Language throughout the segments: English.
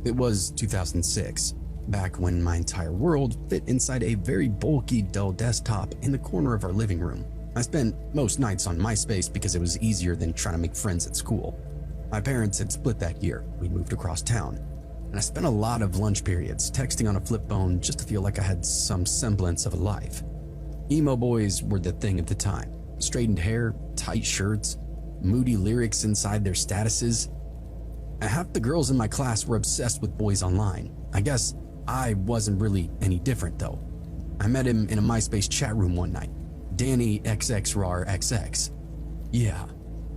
It was 2006, back when my entire world fit inside a very bulky, dull desktop in the corner of our living room. I spent most nights on MySpace because it was easier than trying to make friends at school. My parents had split that year. We'd moved across town, and I spent a lot of lunch periods texting on a flip phone just to feel like I had some semblance of a life. Emo boys were the thing of the time. Straightened hair, tight shirts, moody lyrics inside their statuses. Half the girls in my class were obsessed with boys online. I guess I wasn't really any different though. I met him in a MySpace chat room one night. Danny XXRARXX. Yeah.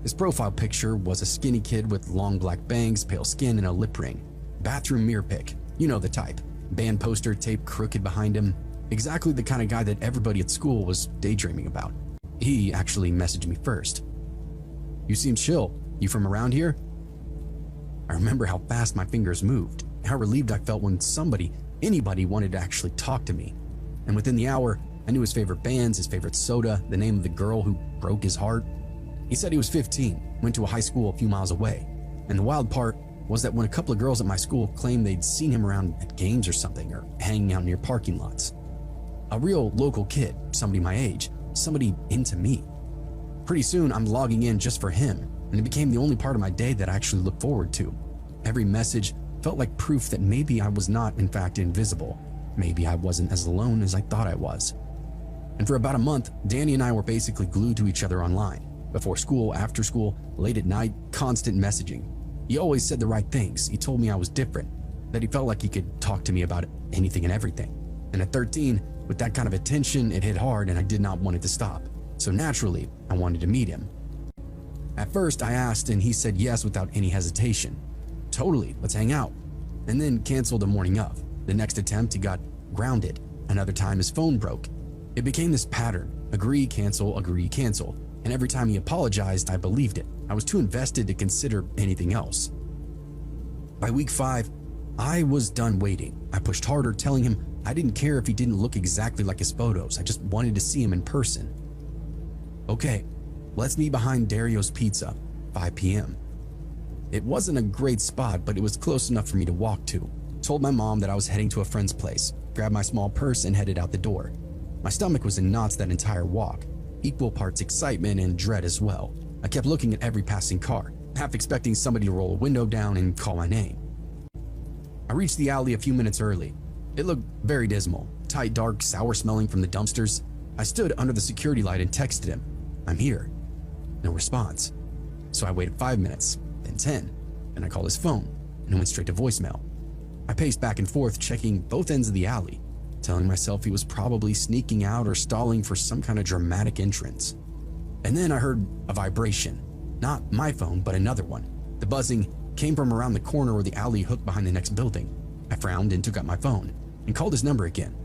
His profile picture was a skinny kid with long black bangs, pale skin, and a lip ring. Bathroom mirror pic. You know the type. Band poster taped crooked behind him. Exactly the kind of guy that everybody at school was daydreaming about. He actually messaged me first. "You seem chill. You from around here?" I remember how fast my fingers moved, how relieved I felt when anybody wanted to actually talk to me. And within the hour, I knew his favorite bands, his favorite soda, the name of the girl who broke his heart. He said he was 15, went to a high school a few miles away. And the wild part was that when a couple of girls at my school claimed they'd seen him around at games or something, or hanging out near parking lots. A real local kid, somebody my age, somebody into me. Pretty soon, I'm logging in just for him, and it became the only part of my day that I actually looked forward to. Every message felt like proof that maybe I was not, in fact, invisible. Maybe I wasn't as alone as I thought I was. And for about a month, Danny and I were basically glued to each other online. Before school, after school, late at night, constant messaging. He always said the right things. He told me I was different, that he felt like he could talk to me about anything and everything. And at 13, with that kind of attention, it hit hard and I did not want it to stop. So naturally, I wanted to meet him. At first, I asked and he said yes without any hesitation. Totally, let's hang out. And then canceled the morning of. The next attempt, he got grounded. Another time, his phone broke. It became this pattern. Agree, cancel, agree, cancel. And every time he apologized, I believed it. I was too invested to consider anything else. By week 5, I was done waiting. I pushed harder, telling him I didn't care if he didn't look exactly like his photos. I just wanted to see him in person. Okay, let's meet behind Dario's Pizza, 5 p.m. It wasn't a great spot, but it was close enough for me to walk to. Told my mom that I was heading to a friend's place, grabbed my small purse and headed out the door. My stomach was in knots that entire walk, equal parts excitement and dread as well. I kept looking at every passing car, half expecting somebody to roll a window down and call my name. I reached the alley a few minutes early. It looked very dismal, tight, dark, sour smelling from the dumpsters. I stood under the security light and texted him, "I'm here." No response. So I waited 5 minutes, then 10, and I called his phone and it went straight to voicemail. I paced back and forth, checking both ends of the alley, telling myself he was probably sneaking out or stalling for some kind of dramatic entrance. And then I heard a vibration. Not my phone, but another one. The buzzing came from around the corner where the alley hooked behind the next building. I frowned and took out my phone and called his number again.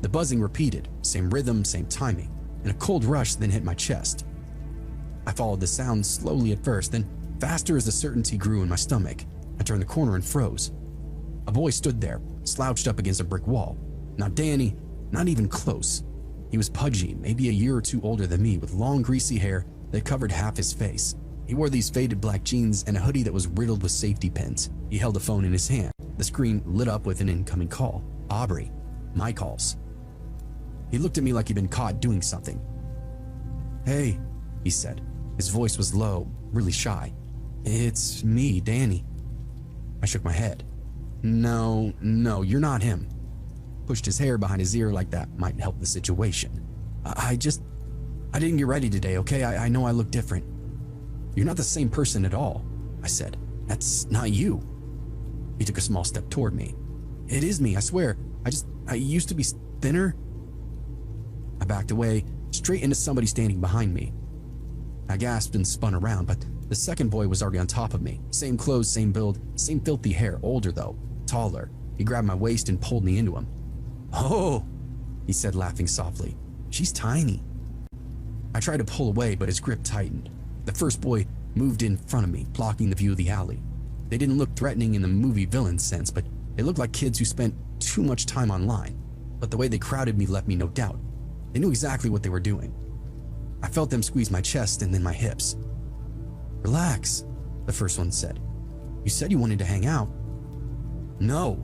The buzzing repeated, same rhythm, same timing, and a cold rush then hit my chest. I followed the sound slowly at first, then faster as the certainty grew in my stomach. I turned the corner and froze. A boy stood there, slouched up against a brick wall. Not Danny, not even close. He was pudgy, maybe a year or two older than me, with long greasy hair that covered half his face. He wore these faded black jeans and a hoodie that was riddled with safety pins. He held a phone in his hand. The screen lit up with an incoming call. Aubrey. My calls. He looked at me like he'd been caught doing something. "Hey," he said. His voice was low, really shy. "It's me, Danny." I shook my head. No, you're not him." Pushed his hair behind his ear like that might help the situation. I didn't get ready today, okay? I know I look different." "You're not the same person at all," I said. "That's not you." He took a small step toward me. "It is me, I swear. I used to be thinner." I backed away, straight into somebody standing behind me. I gasped and spun around, but the second boy was already on top of me. Same clothes, same build, same filthy hair, older though, taller. He grabbed my waist and pulled me into him. "Oh," he said, laughing softly. "She's tiny." I tried to pull away, but his grip tightened. The first boy moved in front of me, blocking the view of the alley. They didn't look threatening in the movie villain sense, but they looked like kids who spent too much time online. But the way they crowded me left me no doubt. They knew exactly what they were doing. I felt them squeeze my chest and then my hips. "Relax," the first one said. "You said you wanted to hang out." No,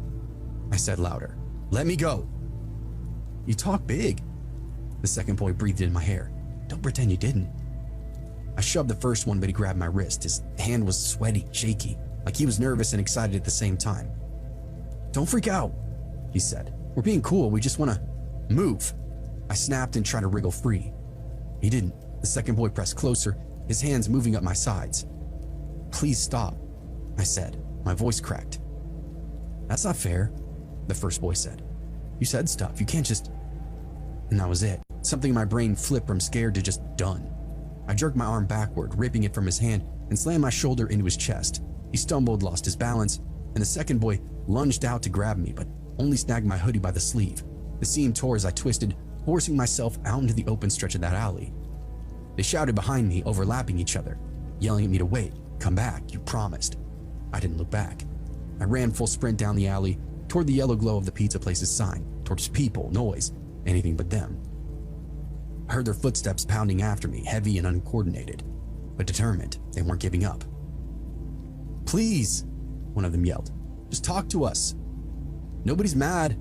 I said louder. Let me go. You talk big. The second boy breathed in my hair. Don't pretend you didn't. I shoved the first one, but he grabbed my wrist. His hand was sweaty, shaky, like he was nervous and excited at the same time. Don't freak out, he said. We're being cool. We just want to move. I snapped and tried to wriggle free. He didn't. The second boy pressed closer, his hands moving up my sides. Please stop, I said. My voice cracked. That's not fair, the first boy said. You said stuff. You can't just... And that was it. Something in my brain flipped from scared to just done. I jerked my arm backward, ripping it from his hand, and slammed my shoulder into his chest. He stumbled, lost his balance, and the second boy lunged out to grab me, but only snagged my hoodie by the sleeve. The seam tore as I twisted, forcing myself out into the open stretch of that alley. They shouted behind me, overlapping each other, yelling at me to wait. Come back, you promised. I didn't look back. I ran full sprint down the alley, toward the yellow glow of the pizza place's sign, towards people, noise, anything but them. I heard their footsteps pounding after me, heavy and uncoordinated, but determined. They weren't giving up. Please, one of them yelled. Just talk to us. Nobody's mad,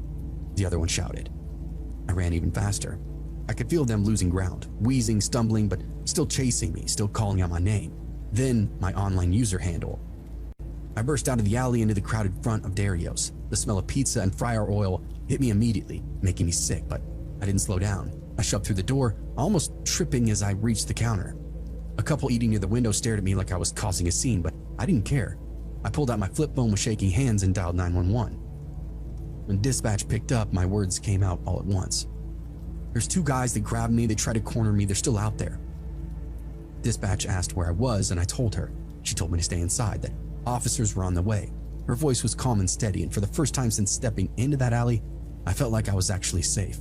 the other one shouted. I ran even faster. I could feel them losing ground, wheezing, stumbling, but still chasing me, still calling out my name. Then my online user handle. I burst out of the alley into the crowded front of Dario's. The smell of pizza and fryer oil hit me immediately, making me sick, but I didn't slow down. I shoved through the door, almost tripping as I reached the counter. A couple eating near the window stared at me like I was causing a scene, but I didn't care. I pulled out my flip phone with shaking hands and dialed 911. When dispatch picked up, my words came out all at once. There's two guys that grabbed me, they tried to corner me, they're still out there. Dispatch asked where I was, and I told her. She told me to stay inside, that officers were on the way. Her voice was calm and steady, and for the first time since stepping into that alley, I felt like I was actually safe.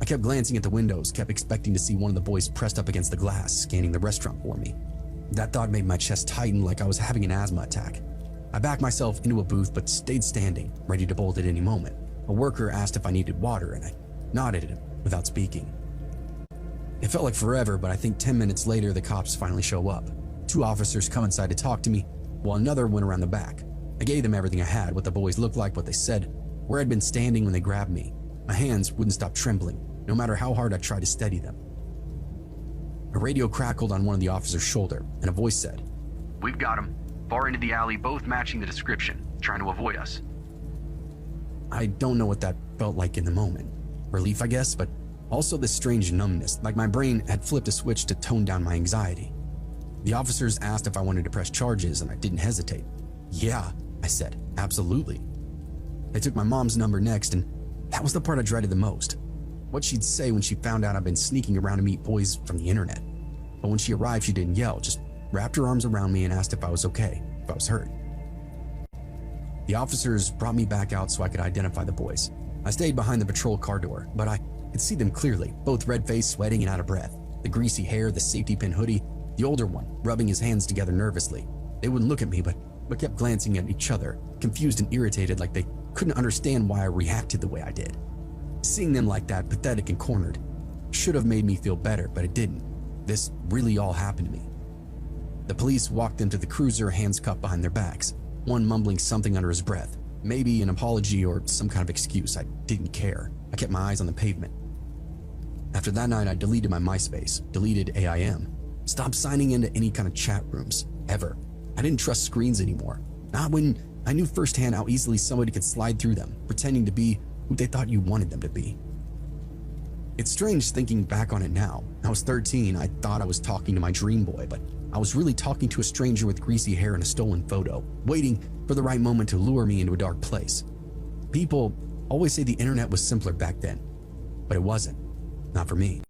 I kept glancing at the windows, kept expecting to see one of the boys pressed up against the glass, scanning the restaurant for me. That thought made my chest tighten like I was having an asthma attack. I backed myself into a booth but stayed standing, ready to bolt at any moment. A worker asked if I needed water, and I nodded at him without speaking. It felt like forever, but I think 10 minutes later the cops finally show up. Two officers come inside to talk to me, while another went around the back. I gave them everything I had, what the boys looked like, what they said, where I'd been standing when they grabbed me. My hands wouldn't stop trembling, no matter how hard I tried to steady them. A radio crackled on one of the officer's shoulder, and a voice said, "We've got him. Far into the alley, both matching the description, trying to avoid us." I don't know what that felt like in the moment. Relief, I guess, but also this strange numbness, like my brain had flipped a switch to tone down my anxiety. The officers asked if I wanted to press charges, and I didn't hesitate. Yeah, I said, absolutely. They took my mom's number next, and that was the part I dreaded the most. What she'd say when she found out I'd been sneaking around to meet boys from the internet. But when she arrived, she didn't yell, just wrapped her arms around me and asked if I was okay, if I was hurt. The officers brought me back out so I could identify the boys. I stayed behind the patrol car door, but I could see them clearly, both red-faced, sweating and out of breath. The greasy hair, the safety pin hoodie, the older one rubbing his hands together nervously. They wouldn't look at me, but kept glancing at each other, confused and irritated, like they couldn't understand why I reacted the way I did. Seeing them like that, pathetic and cornered, should have made me feel better, but it didn't. This really all happened to me. The police walked them to the cruiser, hands cupped behind their backs, one mumbling something under his breath, maybe an apology or some kind of excuse. I didn't care. I kept my eyes on the pavement. After that night, I deleted my MySpace, deleted AIM, stopped signing into any kind of chat rooms, ever. I didn't trust screens anymore, not when I knew firsthand how easily somebody could slide through them, pretending to be who they thought you wanted them to be. It's strange thinking back on it now. I was 13, I thought I was talking to my dream boy, but I was really talking to a stranger with greasy hair and a stolen photo, waiting for the right moment to lure me into a dark place. People always say the internet was simpler back then, but it wasn't. Not for me.